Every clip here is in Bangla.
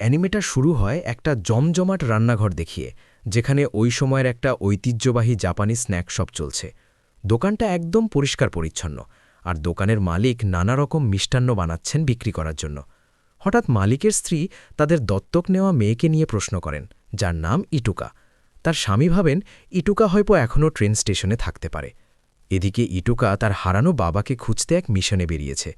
অ্যানিমেটা শুরু হয় একটা জমজমাট রান্নাঘর দেখিয়ে, যেখানে ওই সময়ের একটা ঐতিহ্যবাহী জাপানি স্ন্যাক শপ চলছে। দোকানটা একদম পরিষ্কার পরিচ্ছন্ন, আর দোকানের মালিক নানা রকম মিষ্টান্ন বানাচ্ছেন বিক্রি করার জন্য। হঠাৎ মালিকের স্ত্রী তাদের দত্তক নেওয়া মেয়েকে নিয়ে প্রশ্ন করেন, যার নাম ইটুকা। তার স্বামী ভাবেন ইটুকা হয়তো এখনও ট্রেন স্টেশনে থাকতে পারে। এদিকে ইটুকা তার হারানো বাবাকে খুঁজতে এক মিশনে বেরিয়েছে।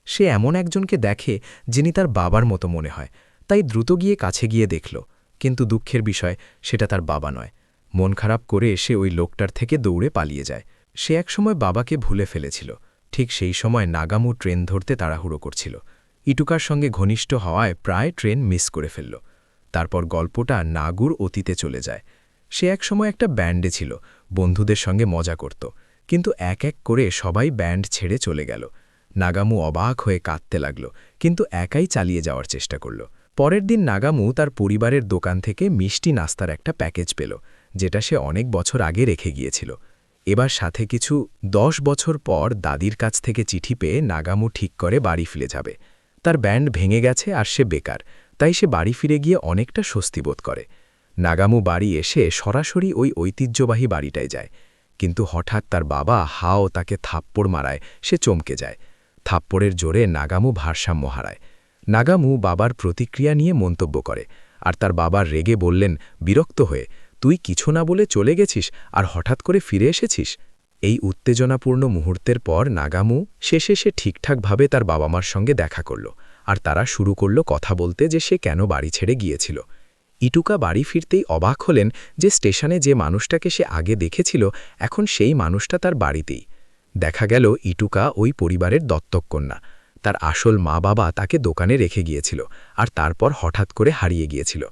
সে এমন একজনকে দেখে যিনি তার বাবার মতো মনে হয়, তাই দ্রুত গিয়ে কাছে গিয়ে দেখল। কিন্তু দুঃখের বিষয়, সেটা তার বাবা নয়। মন খারাপ করে সে ওই লোকটার থেকে দৌড়ে পালিয়ে যায়। সে একসময় বাবাকে ভুলে ফেলেছিল। ঠিক সেই সময় নাগামু ট্রেন ধরতে তাড়াহুড়ো করছিল। ইটুকার সঙ্গে ঘনিষ্ঠ হওয়ায় প্রায় ট্রেন মিস করে ফেলল। তারপর গল্পটা নাগুর অতীতে চলে যায়। সে একসময় একটা ব্যান্ডে ছিল, বন্ধুদের সঙ্গে মজা করত। কিন্তু এক এক করে সবাই ব্যান্ড ছেড়ে চলে গেল। নাগামু অবাক হয়ে কাঁদতে লাগল, কিন্তু একাই চালিয়ে যাওয়ার চেষ্টা করল। পরের দিন নাগামু তার পরিবারের দোকান থেকে মিষ্টি নাস্তার একটা প্যাকেজ পেল, যেটা সে অনেক বছর আগে রেখে গিয়েছিল। এবার সাথে কিছু 10 বছর পর দাদির কাছ থেকে চিঠি পেয়ে নাগামু ঠিক করে বাড়ি ফিরে যাবে। তার ব্যান্ড ভেঙে গেছে আর সে বেকার, তাই সে বাড়ি ফিরে গিয়ে অনেকটা স্বস্তি বোধ করে। নাগামু বাড়ি এসে সরাসরি ওই ঐতিহ্যবাহী বাড়িটায় যায়। কিন্তু হঠাৎ তার বাবা হাও তাকে থাপ্পড় মারায়। সে চমকে যায়। থাপ্পড়ের জোরে নাগামু ভারসাম্য হারায়। নাগামু বাবার প্রতিক্রিয়া নিয়ে মন্তব্য করে, আর তার বাবা রেগে বললেন বিরক্ত হয়ে, তুই কিছু না বলে চলে গেছিস আর হঠাৎ করে ফিরে এসেছিস। এই উত্তেজনাপূর্ণ মুহূর্তের পর নাগামু শেষে ঠিকঠাকভাবে তার বাবা মার সঙ্গে দেখা করল, আর তারা শুরু করল কথা বলতে যে সে কেন বাড়ি ছেড়ে গিয়েছিল। ইটুকা বাড়ি ফিরতেই অবাক হলেন যে স্টেশনে যে মানুষটাকে সে আগে দেখেছিল, এখন সেই মানুষটা তার বাড়িতেই। দেখা গেল ইটুকা ওই পরিবারের দত্তক কন্যা। তার আসল মা বাবা তাকে দোকানে রেখে গিয়েছিল, আর তারপর হঠাৎ করে হারিয়ে গিয়েছিল।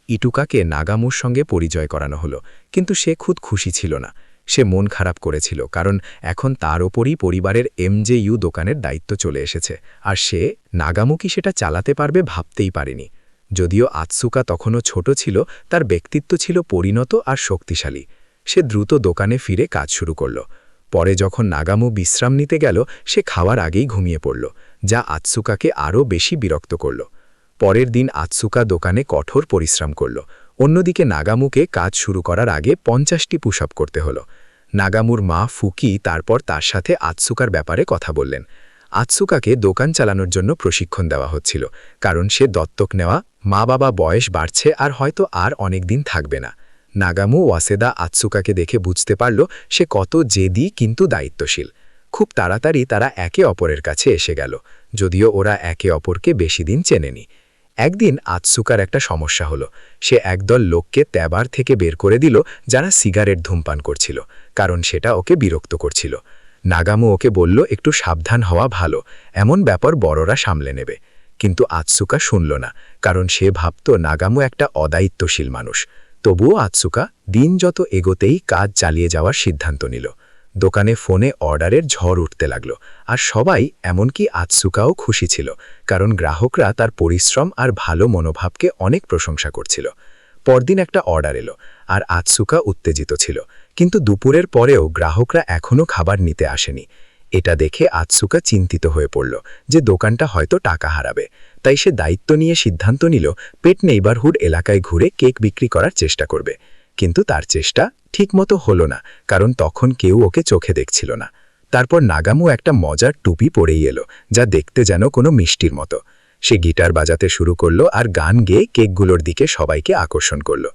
ইটুকাকে নাগামুর সঙ্গে পরিচয় করানো হলো, কিন্তু সে খুব খুশি ছিল না। সে মন খারাপ করেছিল, কারণ এখন তার ওপরই পরিবারের এমজেইউ দোকানের দায়িত্ব চলে এসেছে, আর সে নাগামু কি সেটা চালাতে পারবে ভাবতেই পারেনি। যদিও আতসুকা তখনও ছোট ছিল, তার ব্যক্তিত্ব ছিল পরিণত আর শক্তিশালী। সে দ্রুত দোকানে ফিরে কাজ শুরু করল। পরে যখন নাগামু বিশ্রাম নিতে গেল, সে খাওয়ার আগেই ঘুমিয়ে পড়ল, যা আতসুকাকে আরও বেশি বিরক্ত করল। পরের দিন আতসুকা দোকানে কঠোর পরিশ্রম করল। অন্যদিকে নাগামুকে কাজ শুরু করার আগে 50টি পুশ আপ করতে হলো। নাগামুর মা ফুকি তারপর তার সাথে আতসুকার ব্যাপারে কথা বললেন। আতসুকাকে দোকান চালানোর জন্য প্রশিক্ষণ দেওয়া হচ্ছিল, কারণ সে দত্তক নেওয়া মা বাবা বয়স বাড়ছে আর হয়তো আর অনেক দিন থাকবে না। নাগামু ওয়াসেদা আতসুকাকে দেখে বুঝতে পারল সে কত জেদি কিন্তু দায়িত্বশীল। খুব তাড়াতাড়ি তারা একে অপরের কাছে এসে গেল, যদিও ওরা একে অপরকে বেশি দিন চেনেনি। একদিন আতসুকার একটা সমস্যা হলো। সে একদল লোককে ট্যাবার থেকে বের করে দিল, যারা সিগারেট ধূমপান করছিল, কারণ সেটা ওকে বিরক্ত করছিল। নাগামু ওকে বলল একটু সাবধান হওয়া ভালো, এমন ব্যাপার বড়রা সামলে নেবে। কিন্তু আতসুকা শুনল না, কারণ সে ভাবত নাগামু একটা অদায়িত্বশীল মানুষ। তবুও আতসুকা দিন যত এগোতেই কাজ চালিয়ে যাওয়ার সিদ্ধান্ত নিল। দোকানে ফোনে অর্ডারের ঝড় উঠতে লাগল, আর সবাই, এমনকি আতসুকাও খুশি ছিল, কারণ গ্রাহকরা তার পরিশ্রম আর ভালো মনোভাবকে অনেক প্রশংসা করছিল। পরদিন একটা অর্ডার এলো, আর আতসুকা উত্তেজিত ছিল, কিন্তু দুপুরের পরেও গ্রাহকরা এখনও খাবার নিতে আসেনি। এটা দেখে আতসুকা চিন্তিত হয়ে পড়ল যে দোকানটা হয়তো টাকা হারাবে। তাই সে দায়িত্ব নিয়ে সিদ্ধান্ত নিল পেট নেইবারহুড এলাকায় ঘুরে কেক বিক্রি করার চেষ্টা করবে। কিন্তু তার চেষ্টা ঠিকমতো হলো না, কারণ তখন কেউ ওকে চোখে দেখছিল না। তারপর নাগামু একটা মজার টুপি পরেই এলো, যা দেখতে যেন কোনো মিষ্টির মতো। সে গিটার বাজাতে শুরু করলো আর গান গেয়ে কেকগুলোর দিকে সবাইকে আকর্ষণ করল।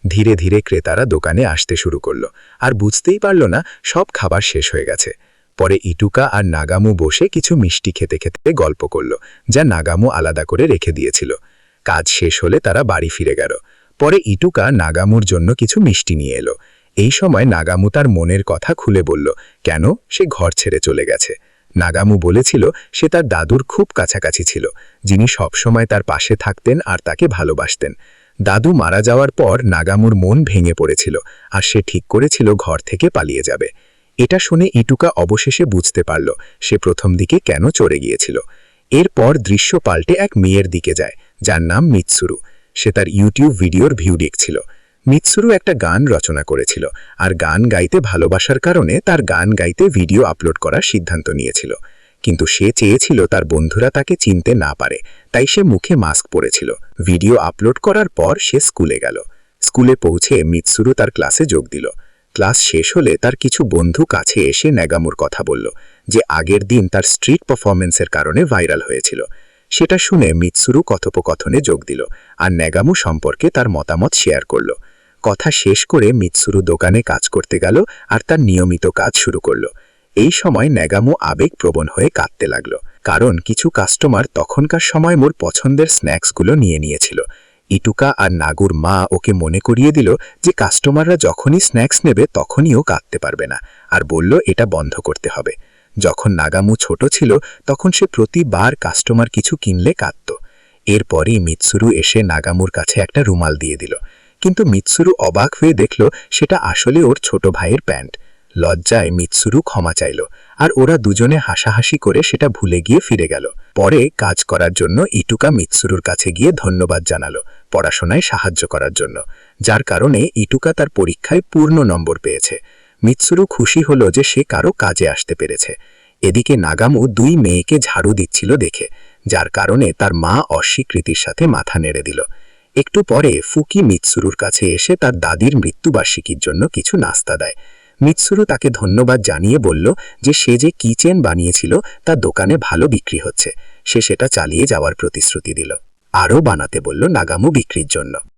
ধীরে ধীরে ক্রেতারা দোকানে আসতে শুরু করল, আর বুঝতেই পারল না সব খাবার শেষ হয়ে গেছে। পরে ইটুকা আর নাগামু বসে কিছু মিষ্টি খেতে খেতে গল্প করল, যা নাগামু আলাদা করে রেখে দিয়েছিল। কাজ শেষ হলে তারা বাড়ি ফিরে গেল। পরে ইটুকা নাগামুর জন্য কিছু মিষ্টি নিয়ে এলো। এই সময় নাগামু তার মনের কথা খুলে বলল কেন সে ঘর ছেড়ে চলে গেছে। নাগামু বলেছিল সে তার দাদুর খুব কাছাকাছি ছিল, যিনি সবসময় তার পাশে থাকতেন আর তাকে ভালোবাসতেন। দাদু মারা যাওয়ার পর নাগামুর মন ভেঙে পড়েছিল, আর সে ঠিক করেছিল ঘর থেকে পালিয়ে যাবে। এটা শুনে ইটুকা অবশেষে বুঝতে পারল সে প্রথম দিকে কেন চড়ে গিয়েছিল। এরপর দৃশ্য পাল্টে এক মেয়ের দিকে যায়, যার নাম মিৎসুরু। সে তার ইউটিউব ভিডিওর ভিউ দেখছিল। মিৎসুরু একটা গান রচনা করেছিল, আর গান গাইতে ভালোবাসার কারণে তার গান গাইতে ভিডিও আপলোড করার সিদ্ধান্ত নিয়েছিল। কিন্তু সে চেয়েছিল তার বন্ধুরা তাকে চিনতে না পারে, তাই সে মুখে মাস্ক পরেছিল। ভিডিও আপলোড করার পর সে স্কুলে গেল। স্কুলে পৌঁছে মিৎসুরু তার ক্লাসে যোগ দিল। ক্লাস শেষ হলে তার কিছু বন্ধু কাছে এসে নাগামুর কথা বলল, যে আগের দিন তার স্ট্রিট পারফরমেন্সের কারণে ভাইরাল হয়েছিল। সেটা শুনে মিৎসুরু কথোপকথনে যোগ দিল আর নাগামু সম্পর্কে তার মতামত শেয়ার করল। কথা শেষ করে মিৎসুরু দোকানে কাজ করতে গেল আর তার নিয়মিত কাজ শুরু করল। এই সময় নাগামু আবেগপ্রবণ হয়ে কাঁদতে লাগল, কারণ কিছু কাস্টমার তখনকার সময় মোর পছন্দের স্ন্যাক্সগুলো নিয়ে নিয়েছিল। ইটুকা আর নাগুর মা ওকে মনে করিয়ে দিল যে কাস্টমাররা যখনই স্ন্যাক্স নেবে তখনই ও কাঁদতে পারবে না, আর বলল এটা বন্ধ করতে হবে। যখন নাগামু ছোট ছিল তখন সে প্রতিবার কাস্টমার কিছু কিনলে কাঁদত। এরপরই মিৎসুরু এসে নাগামুর কাছে একটা রুমাল দিয়ে দিল, কিন্তু মিৎসুরু অবাক হয়ে দেখল সেটা আসলে ওর ছোট ভাইয়ের প্যান্ট। লজ্জায় মিৎসুরু ক্ষমা চাইল, আর ওরা দুজনে হাসাহাসি করে সেটা ভুলে গিয়ে ফিরে গেল। পরে কাজ করার জন্য ইটুকা মিৎসুরুর কাছে গিয়ে ধন্যবাদ জানালো পড়াশোনায় সাহায্য করার জন্য, যার কারণে ইটুকা তার পরীক্ষায় পূর্ণ নম্বর পেয়েছে। মিৎসুরু খুশি হলো যে সে কারো কাজে আসতে পেরেছে। এদিকে নাগামু 2 মেয়েকে ঝাড়ু দিচ্ছিল দেখে, যার কারণে তার মা অস্বীকৃতির সাথে মাথা নেড়ে দিল। একটু পরে ফুকি মিৎসুরুর কাছে এসে তার দাদির মৃত্যুবার্ষিকীর জন্য কিছু নাস্তা দেয়। মিৎসুরু তাকে ধন্যবাদ জানিয়ে বলল যে সে যে কিচেন বানিয়েছিল তার দোকানে ভালো বিক্রি হচ্ছে, সে সেটা চালিয়ে যাওয়ার প্রতিশ্রুতি দিল। আরও বানাতে বলল নাগামু বিক্রির জন্য।